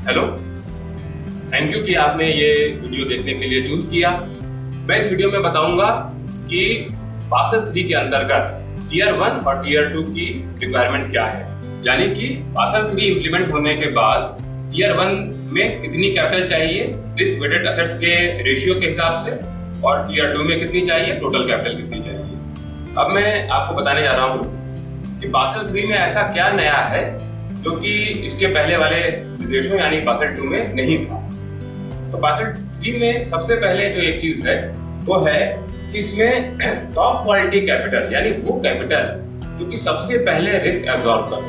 Hello, thank you कि आपने ये वीडियो देखने के लिए चूज किया। मैं इस वीडियो में बताऊंगा कि बासेल 3 के अंतर्गत टीयर 1 और टीयर 2 की रिक्वायरमेंट क्या है। यानी कि बासेल 3 इम्प्लीमेंट होने के बाद टीयर 1 में कितनी कैपिटल चाहिए रिस्क वेटेड एसेट्स के रेशियो के हिसाब से, और टीयर 2 में कितनी चाहिए, टोटल कैपिटल कितनी चाहिए। अब मैं आपको बताने जा रहा हूँ कि बासेल 3 में ऐसा क्या नया है जो कि इसके पहले वाले निर्देशों यानी बासेल 2 में नहीं था। तो बासेल 3 में सबसे पहले जो एक चीज है वो है कि इसमें टॉप क्वालिटी कैपिटल यानी वो कैपिटल जो कि सबसे पहले रिस्क एब्जॉर्ब कर।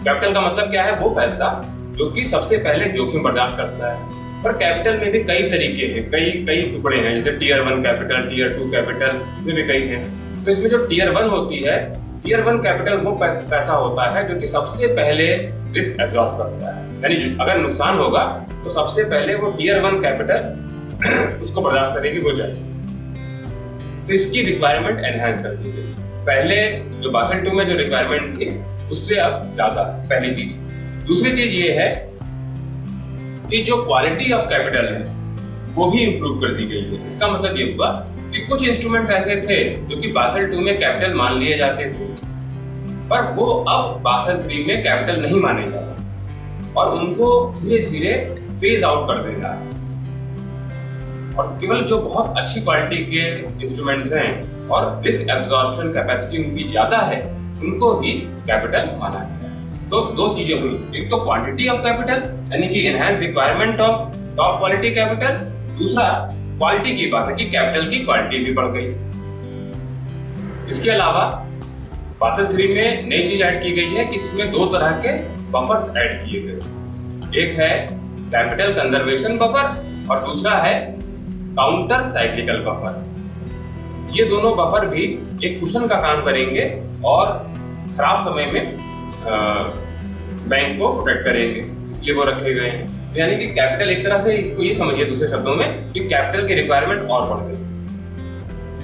कैपिटल का मतलब क्या है? वो पैसा जो कि सबसे पहले जोखिम बर्दाश्त करता है। पर कैपिटल में भी कई तरीके हैं, कई टुकड़े हैं, जैसे टीयर 1 कैपिटल, टीयर 2 कैपिटल, इसमें भी कई हैं। तो इसमें जो टीयर 1 होती है, टीयर 1 कैपिटल वो पैसा होता है जो कि सबसे पहले रिस्क एब्जॉर्ब करता है। यानी अगर नुकसान होगा तो सबसे पहले वो टीयर 1 कैपिटल उसको बर्दाश्त करेगी, वो जाएगी। तो इसकी रिक्वायरमेंट एनहांस कर दी गई। पहले जो बासेल 2 में जो रिक्वायरमेंट थी उससे अब ज्यादा, पहली चीज। दूसरी चीज ये है कि जो क्वालिटी ऑफ कैपिटल है वो भी इंप्रूव कर दी गई है। इसका मतलब ये हुआ कि कुछ इंस्ट्रूमेंट्स ऐसे थे जो कि बासेल 2 में कैपिटल मान लिए जाते थे, पर वो अब बासेल 3 में कैपिटल नहीं माने जाते और उनको धीरे धीरे फेज आउट कर देना है। और केवल जो बहुत अच्छी क्वालिटी के इंस्ट्रूमेंट्स हैं और रिस्क एब्जॉर्प्शन कैपेसिटी उनकी ज्यादा है, उनको ही कैपिटल माना गया है। तो दो चीजें हुई, एक तो क्वांटिटी ऑफ कैपिटल यानी कि enhance requirement of top quality capital, दूसरा क्वालिटी की बात है कि कैपिटल की क्वालिटी भी बढ़ गई। इसके अलावा बासेल 3 में नई चीज ऐड की गई है कि इसमें दो तरह के बफर्स ऐड किए गए। एक है कैपिटल कंजर्वेशन बफर और दूसरा है काउंटर साइक्लिकल बफर। ये दोनों बफर भी एक कुशन का काम करेंगे और खराब समय में बैंक को प्रोटेक्ट करेंगे, इसलिए वो रखे गए हैं। यानी कि कैपिटल एक तरह से इसको ये समझिए दूसरे शब्दों में कि कैपिटल की रिक्वायरमेंट और बढ़ गई।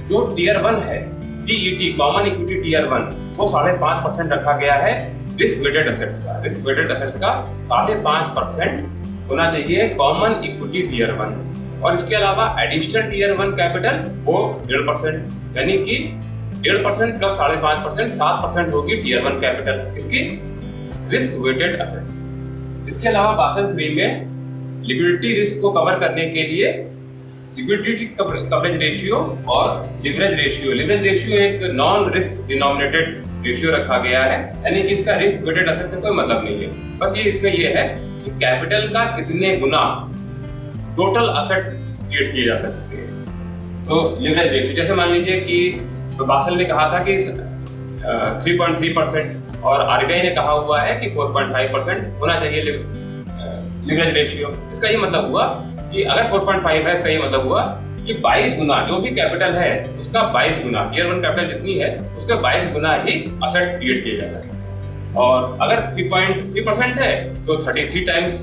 जो टीयर 1 है, सीईटी कॉमन इक्विटी टीयर 1, वो 5.5% रखा गया है रिस्क वेटेड एसेट्स का। रिस्क वेटेड एसेट्स का 5.5% होना चाहिए कॉमन इक्विटी टीयर 1। और इसके अलावा एडिशनल टीयर 1 कैपिटल वो 1.5%, यानी कि 1.5% प्लस 5.5% 7% होगी टीयर 1 कैपिटल इसकी रिस्क वेटेड एसेट्स। इसके अलावा बासेल 3 में लिक्विडिटी रिस्क को कवर करने के लिए लिक्विडिटी कवरेज रेशियो और लिवरेज रेशियो एक नॉन रिस्क डिनोमिनेटेड रेशियो रखा गया है, यानी कि इसका रिस्क वेटेड एसेट से कोई मतलब नहीं है। बस ये इसमें ये है कि कैपिटल का कितने गुना टोटल एसेट्स क्रिएट किए जा सकते हैं। तो लिवरेज रेशियो जैसे मान लीजिए कि बासेल ने कहा था कि 3.3% और आरबीआई ने कहा हुआ है कि 4.5% होना चाहिए लिवरेज रेशियो। इसका ये मतलब हुआ कि अगर 4.5 है, इसका ये मतलब हुआ कि 22 गुना जो भी कैपिटल है उसका 22 गुना, टीयर 1 कैपिटल जितनी है उसका 22 गुना ही एसेट्स क्रिएट किए जा सकते हैं। और अगर 3.3% है तो 33 टाइम्स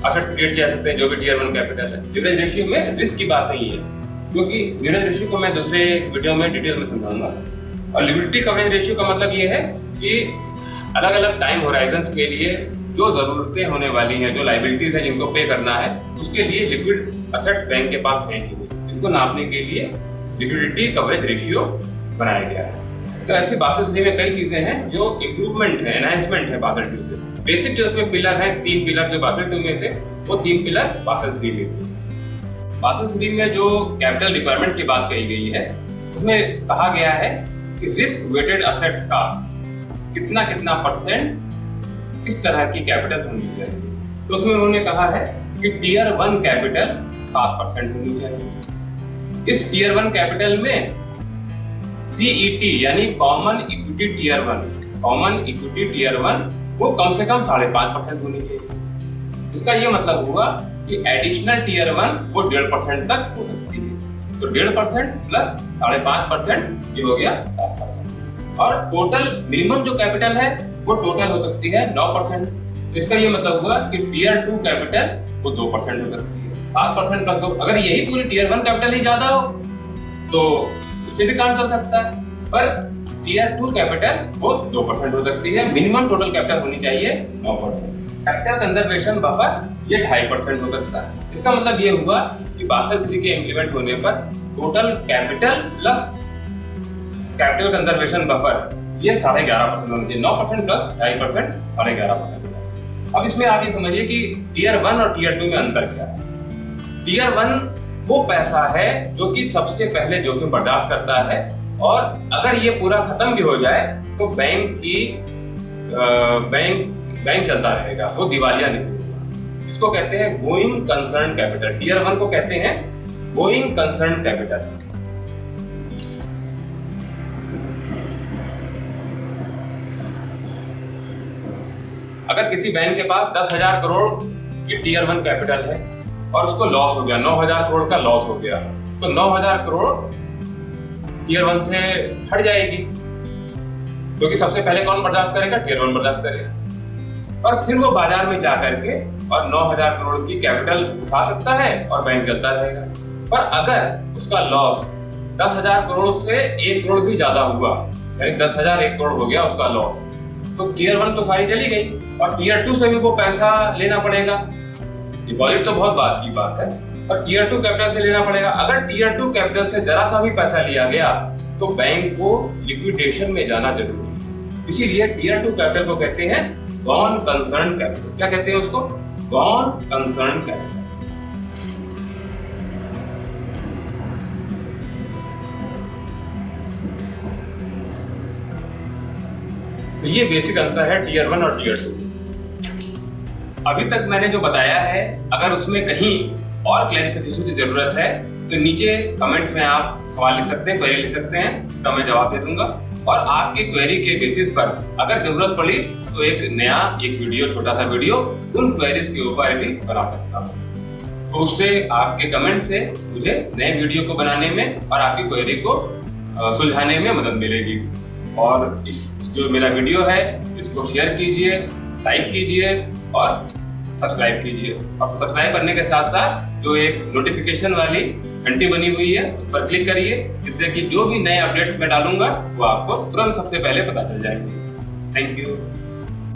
एसेट्स क्रिएट किए जा सकते हैं जो भी टीयर 1 कैपिटल है। लिवरेज रेशियो में रिस्क की बात नहीं है, क्योंकि लिवरेज रेशियो को मैं दूसरे वीडियो में डिटेल में समझाऊंगा। और लिक्विडिटी कवरेज रेशियो का मतलब ये है कि अलग अलग टाइम होराइजन्स के लिए जो जरूरतें होने वाली हैं, जो लायबिलिटीज है जिनको पे करना है, उसके लिए लिक्विड एसेट्स बैंक के पास हैं कि नहीं, इसको नापने के लिए लिक्विडिटी कवरेज रेशियो बनाया गया है। तो ऐसे बासेल 3 में कई चीजें हैं जो इंप्रूवमेंट है, एनहांसमेंट है बासेल 2 से। बेसिक जो उसमें पिलर है, 3 पिलर जो बासेल 2 में थे, वो 3 पिलर बासेल 3 में थे। बासेल 3 में जो कैपिटल रिक्वायरमेंट की बात कही गई है उसमें कहा गया है कि रिस्क वेटेड एसेट्स का कितना परसेंट किस तरह की कैपिटल होनी चाहिए। तो उसमें उन्होंने कहा है कि टीयर 1 कैपिटल 7% होनी चाहिए। इस टीयर 1 कैपिटल में सीईटी यानी कॉमन इक्विटी टीयर 1 वो कम से कम 5.5% होनी चाहिए। इसका ये मतलब हुआ कि एडिशनल टीयर 1 वो 1.5% तक हो सकती है। तो 1.5% प्लस 5.5% ये हो गया 7%। और टोटल मिनिमम जो कैपिटल है वो टोटल हो सकती है 9%। तो इसका ये मतलब हुआ कि टीयर 2 कैपिटल वो 2% हो सकती है। 7% प्लस 2, अगर यही पूरी टीयर 1 कैपिटल ही ज्यादा हो तो उससे भी काम चल सकता है, पर टीयर 2 कैपिटल वो 2% हो सकती है। मिनिमम टोटल कैपिटल होनी चाहिए 9%। कैपिटल कंजर्वेशन बफर ये 2.5% हो सकता है। इसका मतलब ये हुआ कि बासेल 3 के इम्प्लीमेंट होने पर total capital plus capital conservation buffer ये 11.5% होना चाहिए। 9% प्लस 2.5% 11.5%। अब इसमें आप ये समझिए कि टीयर 1 और टीयर 2 में अंतर क्या है। टीयर 1 वो पैसा है जो कि सबसे पहले जोखिम बर्दाश्त करता है, और अगर ये पूरा खत्म भी हो जाए तो बैंक चलता रहेगा, वो दिवालिया नहीं होगा। इसको कहते हैं गोइंग कंसर्न कैपिटल। टीयर 1 को कहते हैं गोइंग कंसर्न कैपिटल। अगर किसी बैंक के पास 10,000 करोड़ की टीयर 1 कैपिटल है और उसको लॉस हो गया, 9,000 करोड़ का लॉस हो गया, तो 9,000 करोड़ टीयर 1 से हट जाएगी, क्योंकि सबसे पहले कौन बर्दाश्त करेगा? टीयर 1 बर्दाश्त करेगा। और फिर वो बाजार में जा करके और 9,000 करोड़ की कैपिटल उठा सकता है और बैंक चलता रहेगा। पर अगर उसका लॉस 10,000 करोड़ से 1 करोड़ भी ज्यादा हुआ, यानी 10,000 1 करोड़ हो गया उसका लॉस, तो टीयर 1 तो सारी चली गई और टीयर 2 से भी वो पैसा लेना पड़ेगा। डिपॉजिट तो बहुत बात की बात है, और टीयर 2 कैपिटल से लेना पड़ेगा। अगर टीयर 2 कैपिटल से जरा सा भी पैसा लिया गया तो बैंक को लिक्विडेशन में जाना जरूरी है। इसीलिए टीयर 2 कैपिटल को कहते हैं गॉन कंसर्न कैपिटल। क्या कहते हैं उसको? Gone concern capital. तो ये बेसिक अंतर है टीयर 1 और टीयर 2। अभी तक मैंने जो बताया है, अगर उसमें कहीं और क्लैरिफिकेशन की जरूरत है तो नीचे कमेंट्स में आप सवाल लिख सकते हैं, क्वेरी लिख सकते हैं, इसका मैं जवाब दे दूंगा। और आपकी क्वेरी के बेसिस पर अगर जरूरत पड़ी तो एक वीडियो, छोटा सा वीडियो उन क्वेरीज के ऊपर भी बना सकता हूँ। तो उससे आपके कमेंट से मुझे नए वीडियो को बनाने में और आपकी क्वेरी को सुलझाने में मदद मिलेगी। और इस जो मेरा वीडियो है इसको शेयर कीजिए, लाइक कीजिए और सब्सक्राइब कीजिए। और सब्सक्राइब करने के साथ साथ जो एक नोटिफिकेशन वाली घंटी बनी हुई है उस पर क्लिक करिए, जिससे कि जो भी नए अपडेट्स मैं डालूंगा वो आपको तुरंत सबसे पहले पता चल जाएंगे। Thank you.